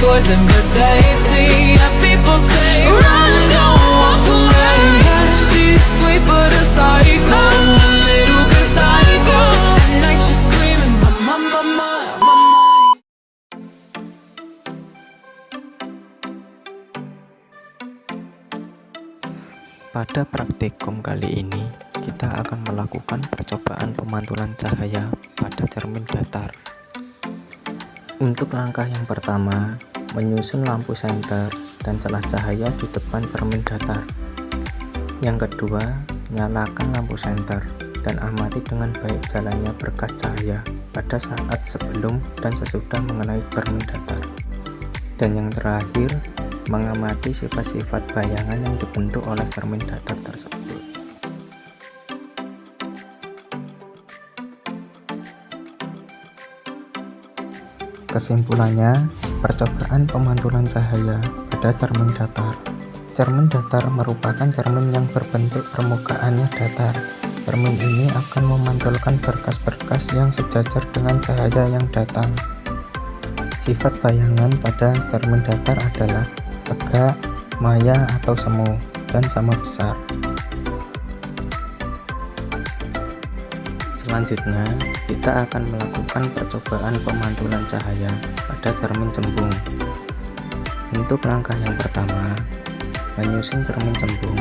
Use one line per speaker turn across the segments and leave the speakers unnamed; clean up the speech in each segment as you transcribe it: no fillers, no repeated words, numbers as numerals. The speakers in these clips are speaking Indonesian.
poison but tasty. Yeah, people say run, don't walk away. Yeah, she's sweet but a psycho, a little bit psycho. At night she's screaming, mama, mama, mama.
Pada praktikum kali ini, kita akan melakukan percobaan pemantulan cahaya pada cermin datar. Untuk langkah yang pertama, menyusun lampu senter dan celah cahaya di depan cermin datar. Yang kedua, nyalakan lampu senter dan amati dengan baik jalannya berkas cahaya pada saat sebelum dan sesudah mengenai cermin datar. Dan yang terakhir, mengamati sifat-sifat bayangan yang dibentuk oleh cermin datar tersebut. Kesimpulannya, percobaan pemantulan cahaya pada cermin datar. Cermin datar merupakan cermin yang berbentuk permukaannya datar. Cermin ini akan memantulkan berkas-berkas yang sejajar dengan cahaya yang datang. Sifat bayangan pada cermin datar adalah tegak, maya atau semu, dan sama besar. Selanjutnya, kita akan melakukan percobaan pemantulan cahaya pada cermin cembung. Untuk langkah yang pertama, menyusun cermin cembung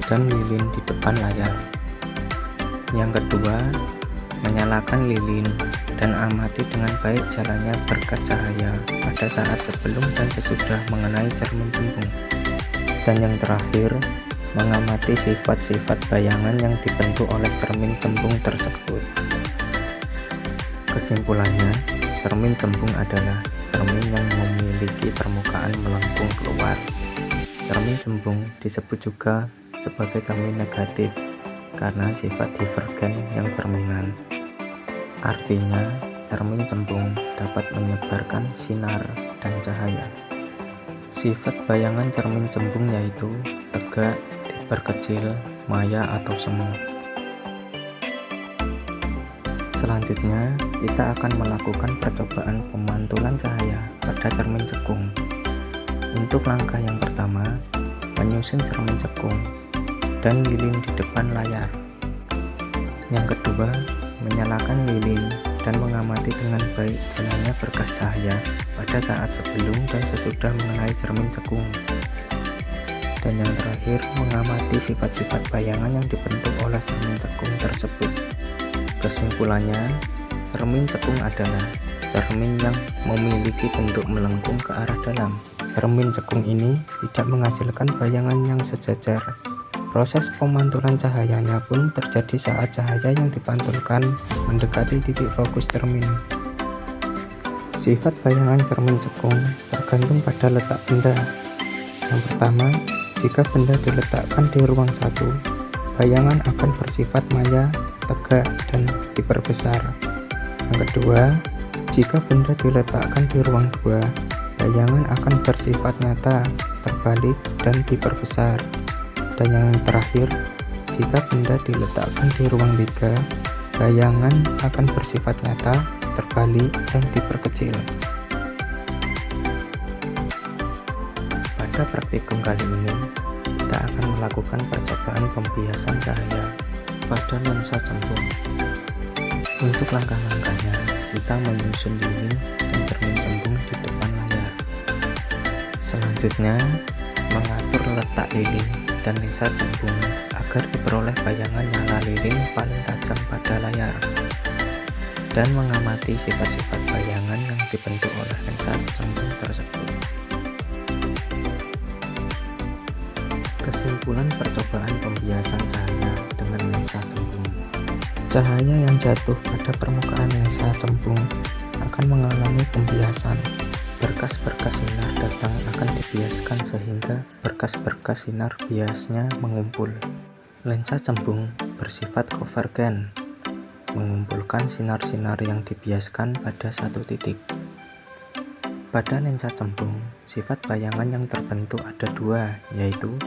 dan lilin di depan layar. Yang kedua, menyalakan lilin dan amati dengan baik jalannya berkas cahaya pada saat sebelum dan sesudah mengenai cermin cembung. Dan yang terakhir, mengamati sifat-sifat bayangan yang dibentuk oleh cermin cembung tersebut. Kesimpulannya, cermin cembung adalah cermin yang memiliki permukaan melengkung keluar. Cermin cembung disebut juga sebagai cermin negatif karena sifat divergen yang cerminan. Artinya, cermin cembung dapat menyebarkan sinar dan cahaya. Sifat bayangan cermin cembung yaitu tegak, diperkecil, maya atau semu. Selanjutnya, kita akan melakukan percobaan pemantulan cahaya pada cermin cekung. Untuk langkah yang pertama, menyusun cermin cekung dan lilin di depan layar. Yang kedua, menyalakan lilin dan mengamati dengan baik jalannya berkas cahaya pada saat sebelum dan sesudah mengenai cermin cekung. Dan yang terakhir, mengamati sifat-sifat bayangan yang dibentuk oleh cermin cekung tersebut. Kesimpulannya, cermin cekung adalah cermin yang memiliki bentuk melengkung ke arah dalam. Cermin cekung ini tidak menghasilkan bayangan yang sejajar. Proses pemantulan cahayanya pun terjadi saat cahaya yang dipantulkan mendekati titik fokus cermin. Sifat bayangan cermin cekung tergantung pada letak benda. Yang pertama, jika benda diletakkan di ruang satu, bayangan akan bersifat maya, tegak, dan diperbesar. Yang kedua, jika benda diletakkan di ruang dua, bayangan akan bersifat nyata, terbalik, dan diperbesar. Dan yang terakhir, jika benda diletakkan di ruang 3, bayangan akan bersifat nyata, terbalik, dan diperkecil. Pada praktikum kali ini, kita akan melakukan percobaan pembiasan cahaya pada lensa cembung. Untuk langkah-langkahnya, kita menyusun lilin dan cermin cembung di depan layar. Selanjutnya, mengatur letak lilin dan lensa cembung agar diperoleh bayangan nyala lilin paling tajam pada layar, dan mengamati sifat-sifat bayangan yang dibentuk oleh lensa cembung tersebut. Kesimpulan percobaan pembiasan cahaya dengan lensa cembung. Cahaya yang jatuh pada permukaan lensa cembung akan mengalami pembiasan. Berkas-berkas sinar datang akan dibiaskan sehingga berkas-berkas sinar biasnya mengumpul. Lensa cembung bersifat konvergen, mengumpulkan sinar-sinar yang dibiaskan pada satu titik. Pada lensa cembung, sifat bayangan yang terbentuk ada dua, yaitu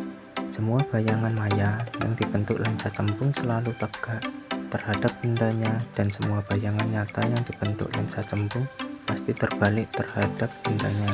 semua bayangan maya yang dibentuk lensa cembung selalu tegak terhadap bendanya, dan semua bayangan nyata yang dibentuk lensa cembung pasti terbalik terhadap bendanya.